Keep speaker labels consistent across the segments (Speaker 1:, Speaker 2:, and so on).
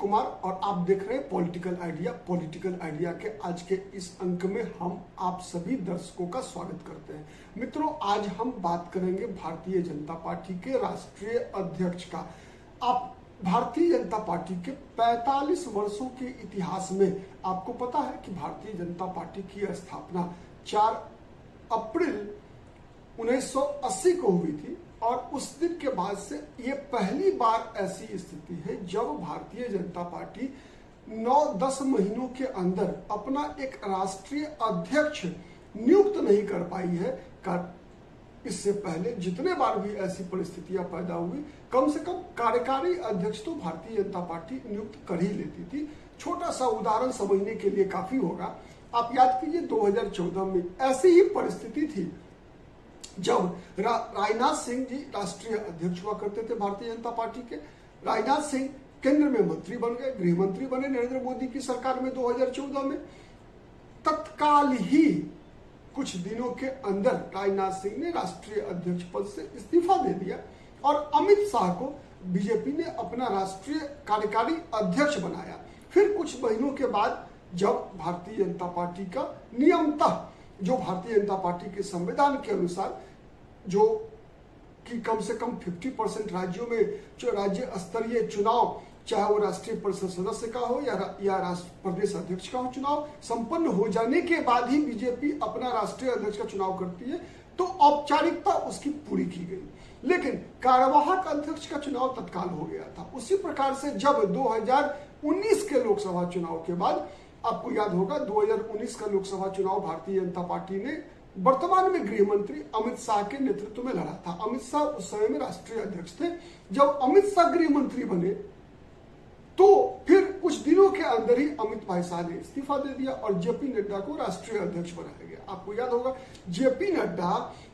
Speaker 1: कुमार और आप देख रहे हैं पॉलिटिकल आइडिया। पॉलिटिकल आइडिया के आज के इस अंक में हम आप सभी दर्शकों का स्वागत करते हैं। मित्रों, आज हम बात करेंगे भारतीय जनता पार्टी के राष्ट्रीय अध्यक्ष का। आप भारतीय जनता पार्टी के 45 वर्षों के इतिहास में आपको पता है कि भारतीय जनता पार्टी की स्थापना 4 अप्रैल 1980 को हुई थी और उस दिन के बाद से ये पहली बार ऐसी स्थिति है जब भारतीय जनता पार्टी 9-10 महीनों के अंदर अपना एक राष्ट्रीय अध्यक्ष नियुक्त नहीं कर पाई है। इससे पहले जितने बार भी ऐसी परिस्थितियां पैदा हुई, कम से कम कार्यकारी अध्यक्ष तो भारतीय जनता पार्टी नियुक्त कर ही लेती थी। छोटा सा उदाहरण समझने के लिए काफी होगा। आप याद कीजिए 2014 में ऐसी ही परिस्थिति थी जब राजनाथ सिंह जी राष्ट्रीय अध्यक्ष हुआ करते थे भारतीय जनता पार्टी के। राजनाथ सिंह केंद्र में मंत्री बन गए, गृह मंत्री बने नरेंद्र मोदी की सरकार में 2014 में। तत्काल ही कुछ दिनों के अंदर राजनाथ सिंह ने राष्ट्रीय अध्यक्ष पद से इस्तीफा दे दिया और अमित शाह को बीजेपी ने अपना राष्ट्रीय कार्यकारी अध्यक्ष बनाया। फिर कुछ महीनों के बाद जब भारतीय जनता पार्टी का नियमतः जो भारतीय जनता पार्टी के संविधान के अनुसार जो कि कम से कम 50% राज्यों में जो राज्य स्तरीय चुनाव, चाहे वो राष्ट्रीय परिषद सदस्य का हो या प्रदेश अध्यक्ष का हो, चुनाव संपन्न हो जाने के बाद ही बीजेपी अपना राष्ट्रीय अध्यक्ष का चुनाव करती है, तो औपचारिकता उसकी पूरी की गई। लेकिन कार्यवाहक अध्यक्ष का चुनाव तत्काल हो गया था। उसी प्रकार से जब 2019 के लोकसभा चुनाव के बाद, आपको याद होगा 2019 का लोकसभा चुनाव भारतीय जनता पार्टी ने वर्तमान में गृह मंत्री अमित शाह के नेतृत्व में लड़ा था। अमित शाह उस समय में राष्ट्रीय अध्यक्ष थे। जब अमित शाह गृह मंत्री बने तो फिर कुछ दिनों के अंदर ही अमित भाई शाह ने इस्तीफा दे दिया और जेपी नड्डा को राष्ट्रीय अध्यक्ष बनाया गया। आपको याद होगा जेपी नड्डा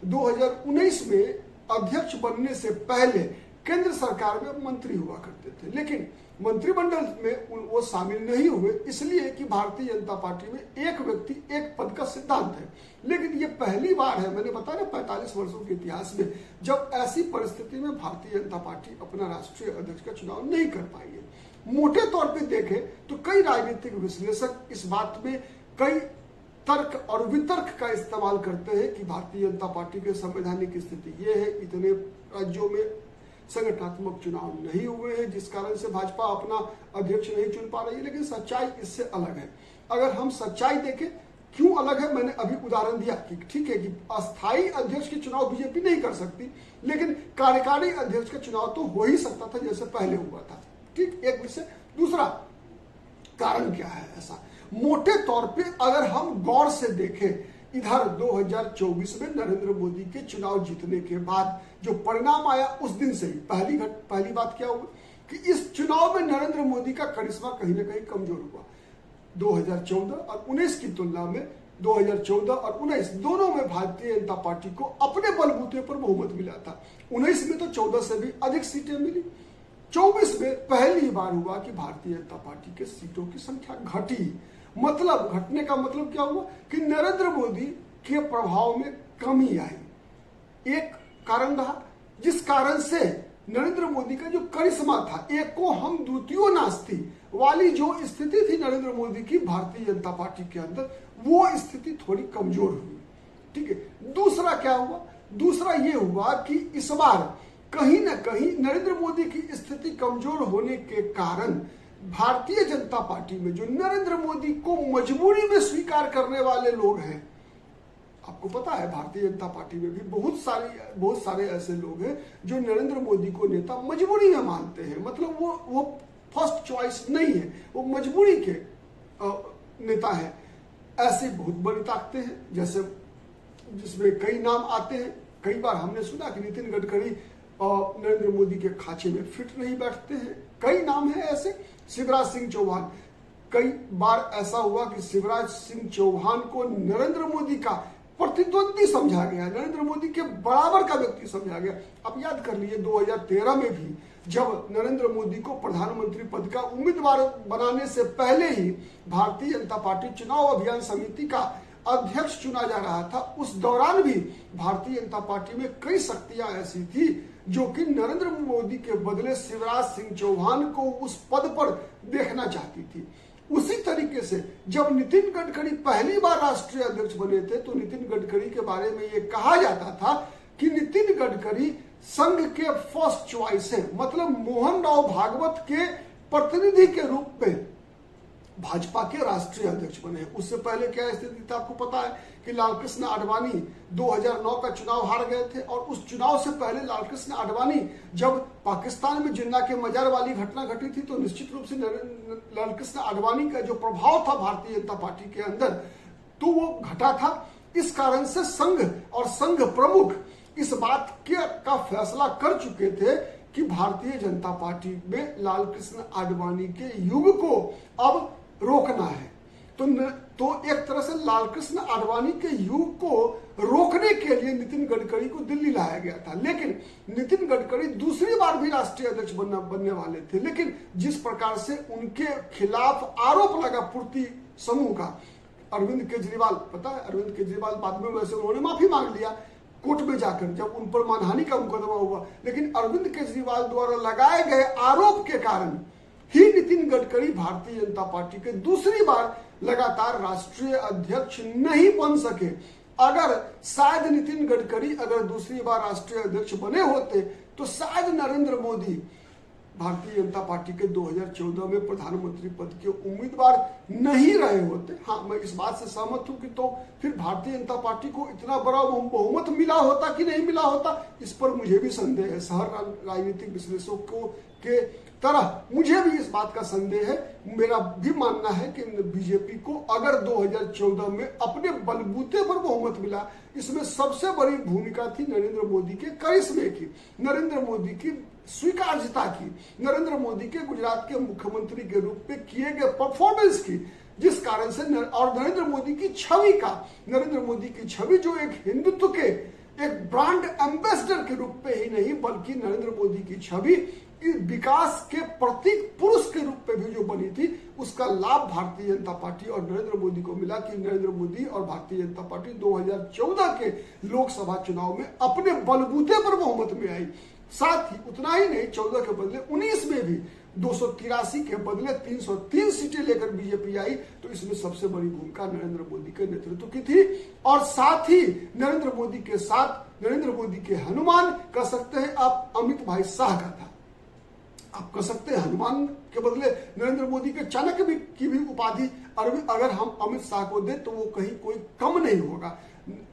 Speaker 1: 2019 में अध्यक्ष बनने से पहले केंद्र सरकार में मंत्री हुआ करते थे, लेकिन मंत्रिमंडल में वो शामिल नहीं हुए, इसलिए कि भारतीय जनता पार्टी में एक व्यक्ति एक पद का सिद्धांत है। लेकिन ये पहली बार है, मैंने बताया 45 वर्षों के इतिहास में, जब ऐसी परिस्थिति में भारतीय जनता पार्टी अपना राष्ट्रीय अध्यक्ष का चुनाव नहीं कर पाई है। मोटे तौर पे देखें तो कई राजनीतिक विश्लेषक इस बात में कई तर्क और वितर्क का इस्तेमाल करते हैं कि भारतीय जनता पार्टी के संवैधानिक स्थिति ये है, इतने राज्यों में संगठनात्मक चुनाव नहीं हुए हैं जिस कारण से भाजपा अपना अध्यक्ष नहीं चुन पा रही है। लेकिन सच्चाई इससे अलग है। अगर हम सच्चाई देखें क्यों अलग है, मैंने अभी उदाहरण दिया कि ठीक है कि अस्थायी अध्यक्ष के चुनाव बीजेपी नहीं कर सकती, लेकिन कार्यकारी अध्यक्ष का चुनाव तो हो ही सकता था जैसे पहले हुआ था। ठीक, एक विषय। दूसरा कारण क्या है ऐसा, मोटे तौर पे अगर हम गौर से देखें, इधर 2024 में नरेंद्र मोदी के चुनाव जीतने के बाद जो परिणाम आया उस दिन से ही पहली बात क्या हुई कि इस चुनाव में नरेंद्र मोदी का करिश्मा कहीं ना कहीं कमजोर हुआ। 2014 और 19 की तुलना में 2014 और 19 दोनों में भारतीय जनता पार्टी को अपने बलबूते पर बहुमत मिला था। 19 में तो 14 से भी अधिक सीटें मिली। 24 में पहली बार हुआ कि भारतीय जनता पार्टी के सीटों की संख्या घटी। मतलब घटने का मतलब क्या हुआ कि नरेंद्र मोदी के प्रभाव में कमी आई। एक कारण रहा जिस कारण से नरेंद्र मोदी का जो करिश्मा था, एक को हम द्वितीय नास्ति वाली जो स्थिति थी नरेंद्र मोदी की भारतीय जनता पार्टी के अंदर, वो स्थिति थोड़ी कमजोर हुई। ठीक है। दूसरा क्या हुआ, दूसरा ये हुआ कि इस बार कहीं ना कहीं नरेंद्र मोदी की स्थिति कमजोर होने के कारण भारतीय जनता पार्टी में जो नरेंद्र मोदी को मजबूरी में स्वीकार करने वाले लोग हैं, आपको पता है भारतीय जनता पार्टी में भी बहुत सारे ऐसे लोग हैं जो नरेंद्र मोदी को नेता मजबूरी में मानते हैं। मतलब वो फर्स्ट चॉइस नहीं है, वो मजबूरी के नेता है। ऐसी बहुत बड़ी ताकतें हैं जैसे जिसमें कई नाम आते हैं। कई बार हमने सुना कि नितिन गडकरी और नरेंद्र मोदी के खांचे में फिट नहीं बैठते हैं। कई नाम है ऐसे। शिवराज सिंह चौहान, कई बार ऐसा हुआ कि शिवराज सिंह चौहान को नरेंद्र मोदी का प्रतिद्वंदी समझा गया, नरेंद्र मोदी के बराबर का व्यक्ति समझा गया। आप याद कर लीजिए 2013 में भी जब नरेंद्र मोदी को प्रधानमंत्री पद का उम्मीदवार बनाने से पहले ही भारतीय जनता पार्टी चुनाव अभियान समिति का अध्यक्ष चुना जा रहा था, उस दौरान भी भारतीय जनता पार्टी में कई शक्तियां ऐसी थी जो कि नरेंद्र मोदी के बदले शिवराज सिंह चौहान को उस पद पर तरीके से जब नितिन गडकरी पहली बार राष्ट्रीय अध्यक्ष बने थे तो नितिन गडकरी के बारे में ये कहा जाता था कि नितिन गडकरी संघ के फर्स्ट चॉइस हैं, मतलब मोहन राव भागवत के प्रतिनिधि के रूप में भाजपा के राष्ट्रीय अध्यक्ष बने। उससे पहले क्या स्थिति था आपको पता है कि लालकृष्ण आडवाणी 2009 का चुनाव हार गए थे, और उस चुनाव से पहले लालकृष्ण आडवाणी जब पाकिस्तान में जिन्ना के मजार वाली घटना घटी थी तो निश्चित रूप से लालकृष्ण आडवाणी का जो प्रभाव था भारतीय जनता पार्टी के अंदर तो वो घटा था। इस कारण से संघ और संघ प्रमुख इस बात का फैसला कर चुके थे कि भारतीय जनता पार्टी में लालकृष्ण आडवाणी के युग को अब रोकना है। तो एक तरह से लालकृष्ण आडवाणी के युग को रोकने के लिए नितिन गडकरी को दिल्ली लाया गया था, लेकिन नितिन गडकरी दूसरी बार भी राष्ट्रीय अध्यक्ष बनने वाले थे। लेकिन जिस प्रकार से उनके खिलाफ आरोप लगा पूर्ति समूह का, अरविंद केजरीवाल, पता है अरविंद केजरीवाल बाद में वैसे उन्होंने माफी मांग लिया कोर्ट में जाकर जब उन पर मानहानि का मुकदमा हुआ, लेकिन अरविंद केजरीवाल द्वारा लगाए गए आरोप के कारण ही नितिन गडकरी भारतीय जनता पार्टी के दूसरी बार लगातार राष्ट्रीय अध्यक्ष नहीं बन सके। अगर शायद नितिन गडकरी अगर दूसरी बार राष्ट्रीय अध्यक्ष बने होते तो शायद नरेंद्र मोदी भारतीय जनता पार्टी के 2014 में प्रधानमंत्री पद के उम्मीदवार नहीं रहे होते। हाँ, मैं इस बात से सहमत हूं कि तो फिर भारतीय जनता पार्टी को इतना बड़ा बहुमत मिला होता कि नहीं मिला होता, इस पर मुझे भी संदेह है। शहर राजनीतिक विश्लेषकों के तरह मुझे भी इस बात का संदेह है। मेरा भी मानना है कि बीजेपी को अगर 2014 में अपने बलबूते पर बहुमत मिला, इसमें सबसे बड़ी भूमिका थी नरेंद्र मोदी के करिश्मे की, नरेंद्र मोदी की स्वीकार्यता की, नरेंद्र मोदी के गुजरात के मुख्यमंत्री के रूप में किए गए परफॉर्मेंस की, जिस कारण से और नरेंद्र मोदी की छवि का, नरेंद्र मोदी की छवि जो एक हिंदुत्व के एक ब्रांड एम्बेसडर के रूप में ही नहीं बल्कि नरेंद्र मोदी की छवि विकास के प्रतीक पुरुष के रूप में भी जो बनी थी, उसका लाभ भारतीय जनता पार्टी और नरेंद्र मोदी को मिला कि नरेंद्र मोदी और भारतीय जनता पार्टी 2014 के लोकसभा चुनाव में अपने बलबूते पर बहुमत में आई। साथ ही उतना ही नहीं, 14 के बदले 19 में भी 283 के बदले 303 सीटें लेकर बीजेपी आई, तो इसमें सबसे बड़ी भूमिका नरेंद्र मोदी के नेतृत्व की थी। और साथ ही नरेंद्र मोदी के साथ नरेंद्र मोदी के हनुमान कह सकते हैं आप अमित भाई शाह का था। आप कह सकते हैं हनुमान के बदले नरेंद्र मोदी के चाणक्य की भी उपाधि अगर हम अमित शाह को दें तो वो कहीं कोई कम नहीं होगा।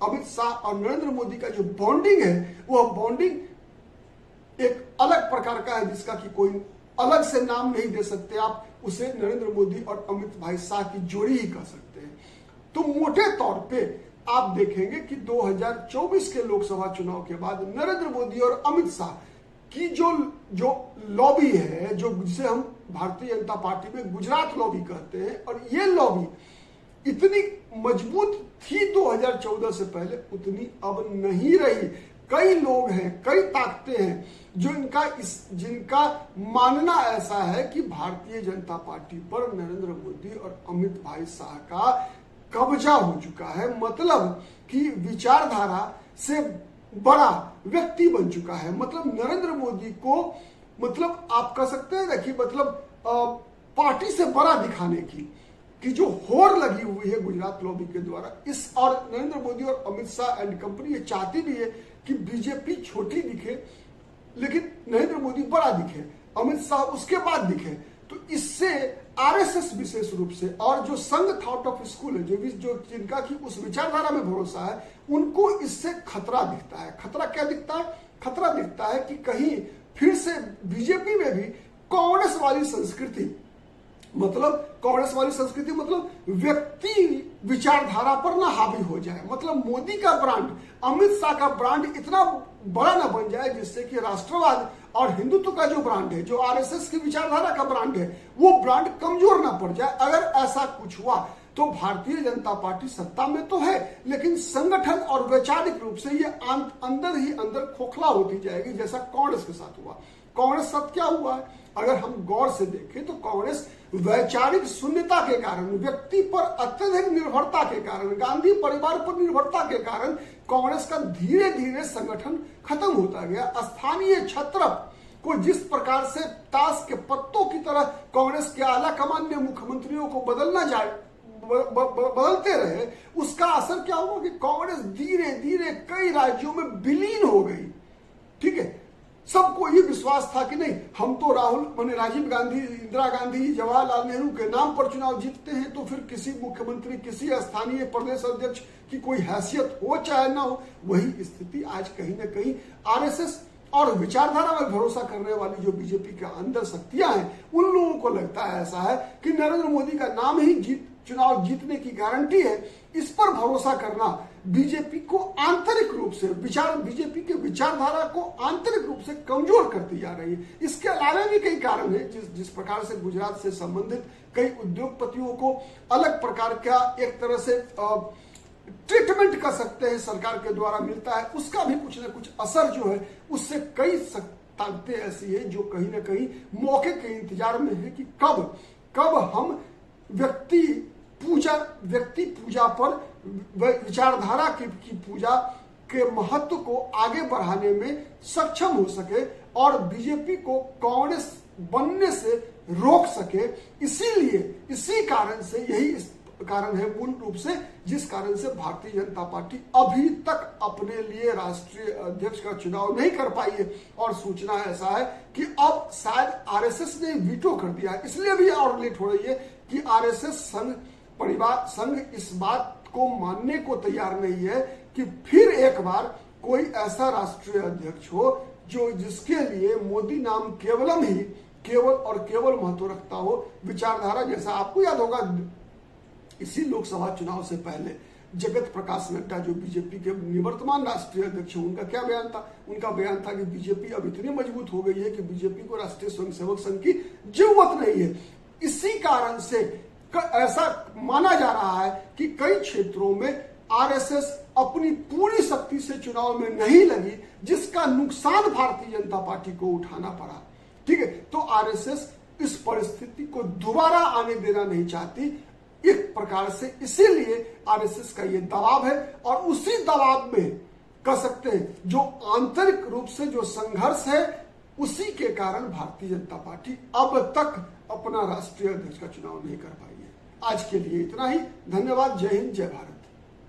Speaker 1: अमित शाह और नरेंद्र मोदी का जो बॉन्डिंग है वह बॉन्डिंग एक अलग प्रकार का है जिसका कि कोई अलग से नाम नहीं दे सकते। आप उसे नरेंद्र मोदी और अमित भाई शाह की जोड़ी ही कह सकते हैं। तो मोटे तौर पे आप देखेंगे कि 2024 के लोकसभा चुनाव के बाद नरेंद्र मोदी और अमित शाह की जो लॉबी है, जो जिसे हम भारतीय जनता पार्टी में गुजरात लॉबी कहते हैं, और ये लॉबी इतनी मजबूत थी 2014 से पहले, उतनी अब नहीं रही। कई लोग हैं, कई ताकतें हैं जो जिनका मानना ऐसा है कि भारतीय जनता पार्टी पर नरेंद्र मोदी और अमित भाई शाह का कब्जा हो चुका है, मतलब कि विचारधारा से बड़ा व्यक्ति बन चुका है। मतलब नरेंद्र मोदी को, मतलब आप कह सकते हैं देखिए, मतलब पार्टी से बड़ा दिखाने की जो होड़ लगी हुई है गुजरात लॉबी के द्वारा इस, और नरेंद्र मोदी और अमित शाह एंड कंपनी ये चाहती भी है कि बीजेपी छोटी दिखे लेकिन नरेंद्र मोदी बड़ा दिखे, अमित शाह उसके बाद दिखे। तो इससे आरएसएस विशेष रूप से और जो संघ थॉट ऑफ स्कूल है, जो जिनका की उस विचारधारा में भरोसा है, उनको इससे खतरा दिखता है। खतरा क्या दिखता है? खतरा दिखता है कि कहीं फिर से बीजेपी में भी कांग्रेस वाली संस्कृति, मतलब व्यक्ति विचारधारा पर ना हावी हो जाए। मतलब मोदी का ब्रांड, अमित शाह का ब्रांड इतना बड़ा ना बन जाए जिससे कि राष्ट्रवाद और हिंदुत्व का जो ब्रांड है, जो आरएसएस की विचारधारा का ब्रांड है, वो ब्रांड कमजोर ना पड़ जाए। अगर ऐसा कुछ हुआ तो भारतीय जनता पार्टी सत्ता में तो है लेकिन संगठन और वैचारिक रूप से ये अंदर ही अंदर खोखला होती जाएगी, जैसा कांग्रेस के साथ हुआ। कांग्रेस साथ क्या हुआ है? अगर हम गौर से देखें तो कांग्रेस वैचारिक शून्यता के कारण, व्यक्ति पर अत्यधिक निर्भरता के कारण, गांधी परिवार पर निर्भरता के कारण कांग्रेस का धीरे धीरे संगठन खत्म होता गया। स्थानीय छत्रप को जिस प्रकार से ताश के पत्तों की तरह कांग्रेस के आला कमान ने मुख्यमंत्रियों को बदलते रहे, उसका असर क्या हुआ कि कांग्रेस धीरे धीरे कई राज्यों में विलीन हो गई। ठीक है, सबको ये विश्वास था कि नहीं, हम तो राजीव गांधी, इंदिरा गांधी, जवाहरलाल नेहरू के नाम पर चुनाव जीतते हैं, तो फिर किसी मुख्यमंत्री, किसी स्थानीय प्रदेश अध्यक्ष की कोई हैसियत हो चाहे ना हो। वही स्थिति आज कहीं ना कहीं आरएसएस और विचारधारा में भरोसा करने वाली जो बीजेपी के अंदर शक्तियां हैं, उन लोगों को लगता है ऐसा है कि नरेंद्र मोदी का नाम ही चुनाव जीतने की गारंटी है। इस पर भरोसा करना बीजेपी को आंतरिक रूप से बीजेपी के विचारधारा को आंतरिक रूप से कमजोर करती जा रही है। इसके अलावा भी कई कारण है। जिस प्रकार से गुजरात से संबंधित कई उद्योगपतियों को अलग प्रकार का एक तरह से ट्रीटमेंट कर सकते हैं सरकार के द्वारा मिलता है, उसका भी कुछ ना कुछ असर जो है, उससे कई ताकतें ऐसी है जो कहीं ना कहीं मौके के इंतजार में है कि कब हम व्यक्ति पूजा पर विचारधारा की पूजा के महत्व को आगे बढ़ाने में सक्षम हो सके और बीजेपी को कांग्रेस बनने से रोक सके। इसी कारण से यही कारण है मूल रूप से जिस कारण से भारतीय जनता पार्टी अभी तक अपने लिए राष्ट्रीय अध्यक्ष का चुनाव नहीं कर पाई है। और सूचना ऐसा है कि अब शायद आरएसएस ने वीटो कर दिया है, इसलिए भी और लेट हो रही है कि आरएसएस संघ इस बात को मानने को तैयार नहीं है कि फिर एक बार कोई ऐसा राष्ट्रीय अध्यक्ष हो जिसके लिए मोदी नाम केवल महत्व रखता हो। विचारधारा जैसा आपको याद होगा, इसी लोकसभा चुनाव से पहले जगत प्रकाश नड्डा जो बीजेपी के निवर्तमान राष्ट्रीय अध्यक्ष हैं, उनका क्या बयान था? उनका बयान था कि बीजेपी अब इतनी मजबूत हो गई है कि बीजेपी को राष्ट्रीय स्वयंसेवक संघ की जरूरत नहीं है। इसी कारण से ऐसा माना जा रहा है कि कई क्षेत्रों में आरएसएस अपनी पूरी शक्ति से चुनाव में नहीं लगी, जिसका नुकसान भारतीय जनता पार्टी को उठाना पड़ा। ठीक है, तो आरएसएस इस परिस्थिति को दोबारा आने देना नहीं चाहती एक प्रकार से, इसीलिए आरएसएस का ये दबाव है। और उसी दबाव में कह सकते हैं जो आंतरिक रूप से जो संघर्ष है, उसी के कारण भारतीय जनता पार्टी अब तक अपना राष्ट्रीय अध्यक्ष का चुनाव नहीं कर पाई है। आज के लिए इतना ही। धन्यवाद। जय हिंद, जय भारत।